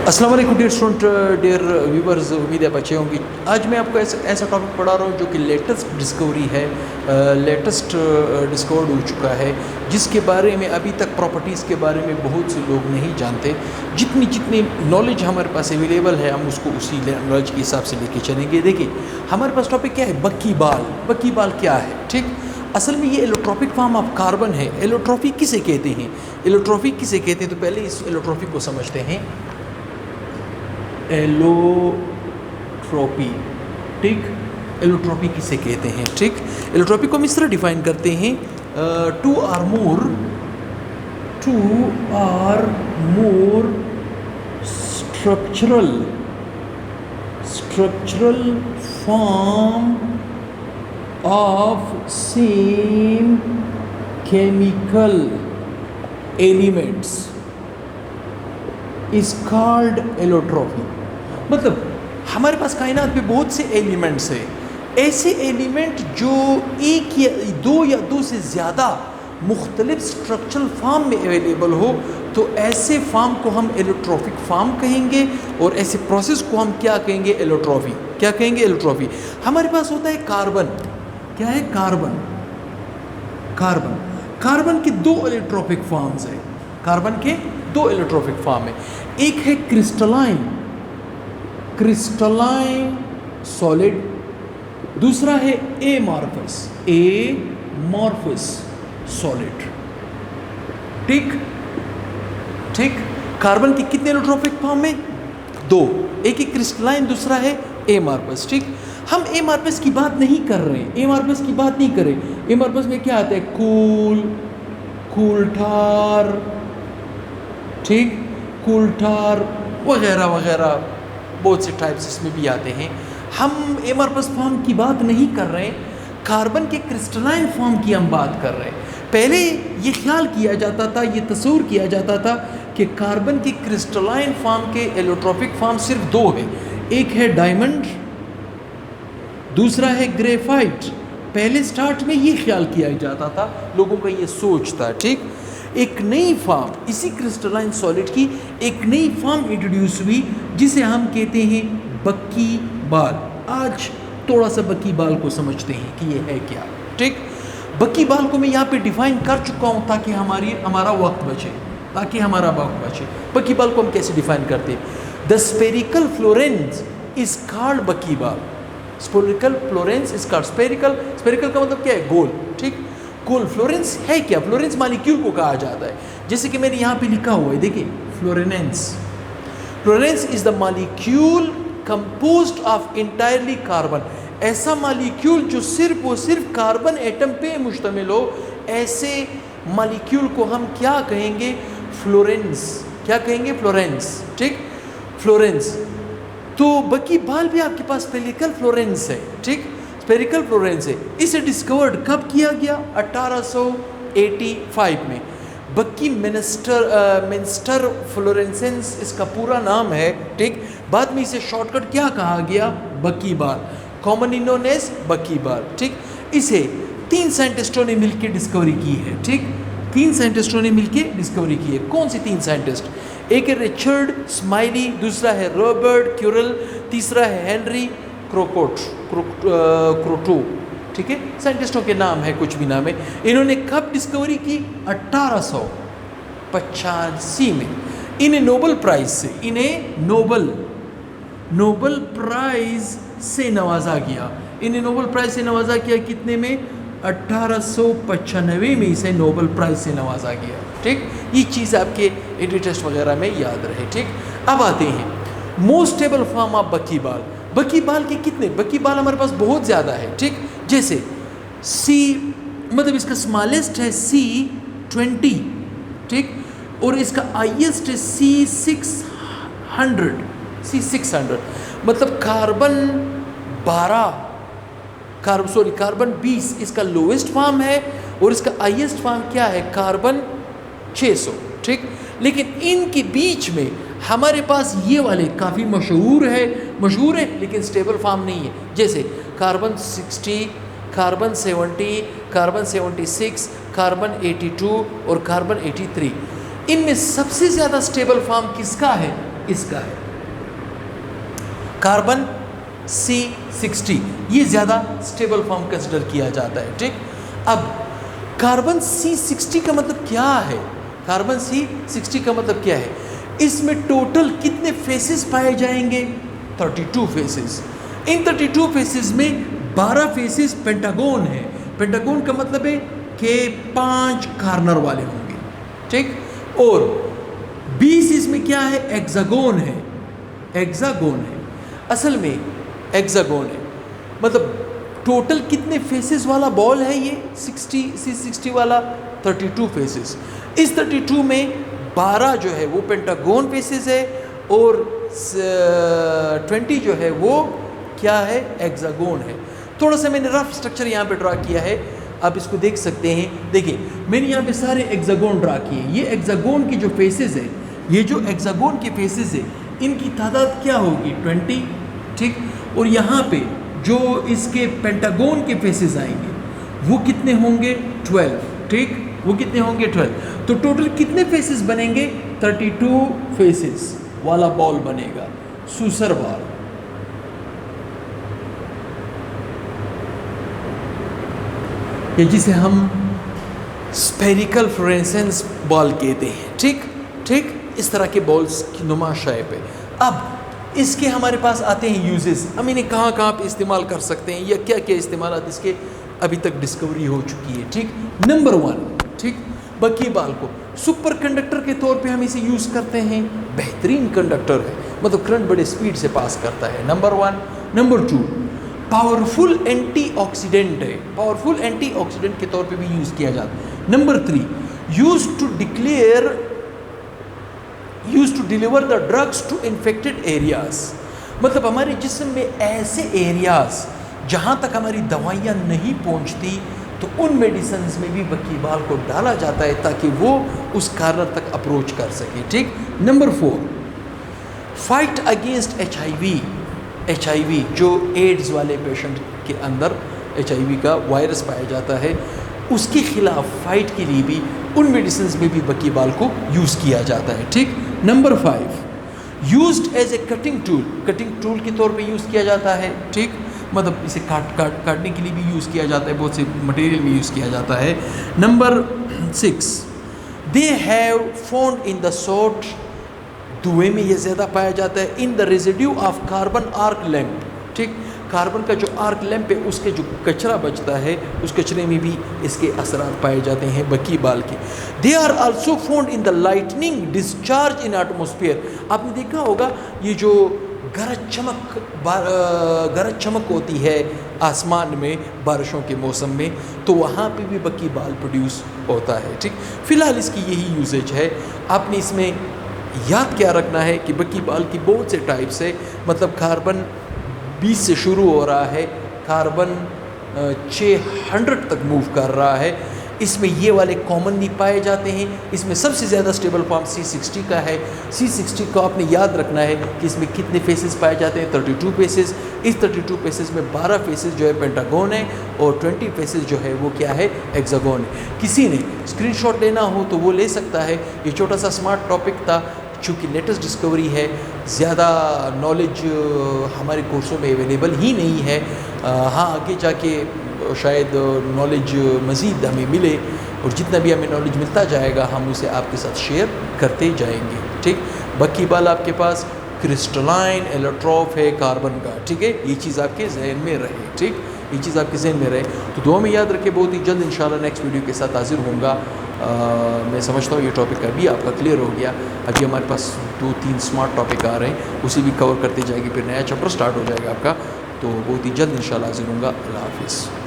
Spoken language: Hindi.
अस्सलाम वालेकुम डियर स्टूडेंट, डियर व्यूवर्स, उम्मीद है बच्चे होंगे। आज मैं आपको ऐसा टॉपिक पढ़ा रहा हूँ जो कि लेटेस्ट डिस्कवरी है, लेटेस्ट डिस्कवर्ड हो चुका है, जिसके बारे में अभी तक प्रॉपर्टीज़ के बारे में बहुत से लोग नहीं जानते। जितनी नॉलेज हमारे पास अवेलेबल है हम उसको उसी नॉलेज के हिसाब से लेके चलेंगे। देखिए हमारे पास टॉपिक क्या है, बक्की बाल। बक्की बाल क्या है? ठीक, असल में ये एलोट्रॉपिक फॉर्म ऑफ कार्बन है। एलोट्रॉपी किसे कहते हैं? एलोट्रॉपी किसे कहते हैं? तो पहले इस एलोट्रॉपी को समझते हैं। एलोट्रॉपी, ठीक, एलोट्रॉपी किसे कहते हैं? ठीक, एलोट्रॉपी को हम इस तरह डिफाइन करते हैं, two or more structural form of same chemical elements is called allotropy. मतलब हमारे पास कायनात में बहुत से एलिमेंट्स हैं, ऐसे एलिमेंट जो एक या दो से ज़्यादा मुख्तलिफ स्ट्रक्चरल फॉर्म में अवेलेबल हो, तो ऐसे फॉर्म को हम एलोट्रॉपिक फॉर्म कहेंगे और ऐसे प्रोसेस को हम क्या कहेंगे? एलोट्रॉपी। क्या कहेंगे? एलोट्रॉपी। हमारे पास होता है कार्बन। क्या है? कार्बन के दो एलोट्रॉपिक फॉर्म्स हैं। कार्बन के दो एलोट्रॉपिक फॉर्म है। एक है क्रिस्टलाइन सॉलिड, दूसरा है एमॉर्फस सॉलिड। ठीक, कार्बन के कितने एलोट्रॉपिक फॉर्म है? दो। एक है क्रिस्टलाइन, दूसरा है एमॉर्फस। ठीक, हम एमॉर्फस की बात नहीं कर रहे हैं। एमॉर्फस में क्या आता है? कूल ठार वगैरह वगैरह, बहुत से टाइप्स इसमें भी आते हैं। हम एमॉर्फस फॉर्म की बात नहीं कर रहे हैं, कार्बन के क्रिस्टलाइन फॉर्म की हम बात कर रहे हैं। पहले ये ख्याल किया जाता था, ये तस्वीर किया जाता था कि कार्बन के क्रिस्टलाइन फॉर्म के एलोट्रॉपिक फॉर्म सिर्फ दो है। एक है डायमंड, दूसरा है ग्रेफाइट। पहले स्टार्ट में ये ख्याल किया जाता था, लोगों का ये सोच था। ठीक, एक नई फॉर्म, इसी क्रिस्टलाइन सॉलिड की एक नई फॉर्म इंट्रोड्यूस हुई जिसे हम कहते हैं बक्की बाल। आज थोड़ा सा बक्की बाल को समझते हैं कि ये है क्या। ठीक, बक्की बाल को मैं यहाँ पे डिफाइन कर चुका हूँ ताकि हमारा वक्त बचे। बक्की बाल को हम कैसे डिफाइन करते हैं? The spherical Florence is called बक्की बाल। Spherical Florence is called spherical का मतलब क्या है? गोल। ठीक, गोल। फ्लोरेंस है क्या? फ्लोरेंस मॉलिक्यूल को कहा जाता है, जैसे कि मैंने यहाँ पे लिखा हुआ है, देखिए fullerenes is the molecule composed of entirely carbon. ऐसा मॉलिक्यूल जो सिर्फ कार्बन एटम पे मुश्तमिल हो, ऐसे मॉलिक्यूल को हम क्या कहेंगे? फ्लोरेंस। क्या कहेंगे? फ्लोरेंस। ठीक, फ्लोरेंस। तो बक्की बाल भी आपके पास स्पेरिकल फ्लोरेंस है। ठीक, स्पेरिकल फ्लोरेंस है। इसे डिस्कवर्ड कब किया गया? 1885 में। बक्की मिन्स्टर फ्लोरेंसेंस इसका पूरा नाम है। ठीक, बाद में इसे शॉर्टकट क्या कहा गया? बक्की बाल, कॉमनली नोन एज बक्की बाल। ठीक, इसे 3 साइंटिस्टों ने मिलकर डिस्कवरी की है। ठीक, 3 साइंटिस्टों ने मिलकर डिस्कवरी की है। कौन से 3 साइंटिस्ट? एक है रिचर्ड स्माइली, दूसरा है रॉबर्ट क्यूरल, तीसरा है हेनरी क्रोटो। ठीक है, साइंटिस्टों के नाम है, कुछ भी नाम है। इन्होंने कब डिस्कवरी की? 1885 में। इन्हें नोबेल प्राइज से नवाजा गया। कितने में? 1895 में इसे नोबेल प्राइज से नवाजा गया। ठीक, ये चीज़ आपके एडी टेस्ट वगैरह में याद रहे। ठीक, अब आते हैं मोस्ट स्टेबल फॉर्म ऑफ बक्की बाल। बक्की बाल के कितने? बक्की बाल हमारे पास बहुत ज़्यादा है। ठीक, जैसे C, मतलब इसका स्मॉलेस्ट है C20। ठीक, और इसका हाईएस्ट है C600। मतलब कार्बन 20 इसका लोएस्ट फॉर्म है और इसका हाईएस्ट फॉर्म क्या है? कार्बन 600। ठीक, लेकिन इनके बीच में हमारे पास ये वाले काफ़ी मशहूर है, लेकिन स्टेबल फॉर्म नहीं है। जैसे कार्बन 60, कार्बन 70, कार्बन 76, कार्बन 82 और कार्बन 83। इनमें सबसे ज़्यादा स्टेबल फॉर्म किसका है? इसका है कार्बन C60, ये ज़्यादा स्टेबल फॉर्म कंसिडर किया जाता है। ठीक, अब कार्बन C60 का मतलब क्या है? कार्बन C60 का मतलब क्या है? इसमें टोटल कितने फेसेस पाए जाएंगे? 32 फेसेस। इन 32 फेसेस में 12 फेसेस पेंटागोन है। पेंटागोन का मतलब है कि 5 कार्नर वाले होंगे। ठीक, और 20 इसमें क्या है? हेक्सागोन है। हेक्सागोन है, असल में हेक्सागोन है। मतलब टोटल कितने फेसेस वाला बॉल है ये? C60 वाला 32 फेसेस। इस 32 में 12 जो है वो पेंटागोन फेसेस है और 20 जो है वो क्या है? हेक्सागोन है। थोड़ा सा मैंने रफ स्ट्रक्चर यहाँ पे ड्रा किया है, आप इसको देख सकते हैं। देखिए मैंने यहाँ पे सारे हेक्सागोन ड्रा किए। ये हेक्सागोन की जो फेसेस है, ये जो हेक्सागोन के फेसेस है, इनकी तादाद क्या होगी? 20। ठीक, और यहाँ पे जो इसके पेंटागोन के फेसेस आएंगे वो कितने होंगे? 12। ठीक, वो कितने होंगे? 12। तो टोटल कितने फेसेस बनेंगे? 32 फेसेस वाला बॉल बनेगा, सूसर बॉल। ये जिसे हम स्पेरिकल फ्लोरेसेंस बॉल कहते हैं। ठीक ठीक, इस तरह के बॉल्स की नुमा शेप है। अब इसके हमारे पास आते हैं यूजेस। हम इन्हें कहाँ कहाँ पे इस्तेमाल कर सकते हैं या क्या क्या इस्तेमाल इसके अभी तक डिस्कवरी हो चुकी है। ठीक, नंबर 1, ठीक, बकी बाल को सुपर कंडक्टर के तौर पे हम इसे यूज़ करते हैं। बेहतरीन कंडक्टर है, मतलब करंट बड़े स्पीड से पास करता है, नंबर 1। नंबर 2, पावरफुल एंटीऑक्सीडेंट है, पावरफुल एंटीऑक्सीडेंट के तौर पे भी यूज़ किया जाता है। Number 3, used to deliver the drugs to infected areas, मतलब हमारे जिस्म में ऐसे एरियाज जहाँ तक हमारी दवाइयाँ नहीं पहुँचती तो उन मेडिसिन्स में भी बकीबाल को डाला जाता है ताकि वो उस कार्नर तक अप्रोच कर सके। ठीक, नंबर 4, फाइट अगेंस्ट HIV जो एड्स वाले पेशेंट के अंदर HIV का वायरस पाया जाता है, उसके खिलाफ फाइट के लिए भी उन मेडिसिन्स में भी बकीबाल को यूज़ किया जाता है। ठीक, number 5, used as a cutting tool के तौर पे यूज़ किया जाता है। ठीक, मतलब इसे काटने के लिए भी यूज़ किया जाता है, बहुत से मटेरियल में यूज़ किया जाता है। Number 6, they have found in the salt, धुएं में ये ज़्यादा पाया जाता है। In the residue of carbon arc lamp, ठीक, कार्बन का जो आर्क लैम्प है उसके जो कचरा बचता है उस कचरे में भी इसके असरात पाए जाते हैं बकीबाल के। They are also found in the lightning discharge in atmosphere. आपने देखा होगा ये जो गरज चमक होती है आसमान में बारिशों के मौसम में, तो वहाँ पे भी बकीबाल प्रोड्यूस होता है। ठीक, फ़िलहाल इसकी यही यूजेज है। आपने इसमें याद क्या रखना है कि बकीबाल की बहुत से टाइप्स है, मतलब कार्बन 20 से शुरू हो रहा है, कार्बन 600 तक मूव कर रहा है। इसमें ये वाले कॉमनली पाए जाते हैं। इसमें सबसे ज़्यादा स्टेबल फॉर्म C60 का है। C60 को आपने याद रखना है कि इसमें कितने फेसेस पाए जाते हैं? 32 फेसेस। इस 32 फेसेस में 12 फेसेस जो है पेंटागोन है और 20 फेसेस जो है वो क्या है? हेक्सागोन है। किसी ने स्क्रीनशॉट लेना हो तो वो ले सकता है। ये छोटा सा स्मार्ट टॉपिक था, चूँकि लेटेस्ट डिस्कवरी है, ज़्यादा नॉलेज हमारे कोर्सों में अवेलेबल ही नहीं है। हाँ, आगे जाके शायद नॉलेज मज़ीद हमें मिले और जितना भी हमें नॉलेज मिलता जाएगा हम उसे आपके साथ शेयर करते जाएंगे। ठीक, बकीबाल आपके पास क्रिस्टलाइन एलोट्रोप है कार्बन का। ठीक है, ये चीज़ आपके जहन में रहे। ठीक, ये चीज़ आपके जहन में रहे तो दुआ में याद रखें। बहुत ही जल्द इंशाल्लाह नेक्स्ट वीडियो के साथ हाजिर होऊंगा। मैं समझता हूँ ये टॉपिक अभी आपका क्लियर हो गया। अभी हमारे पास 2-3 स्मार्ट टॉपिक आ रहे हैं, उसी भी कवर करते जाएंगे, फिर नया चैप्टर स्टार्ट हो जाएगा आपका। तो बहुत ही जल्द इंशाल्लाह हाजिर होऊंगा। अल्लाह हाफिज़।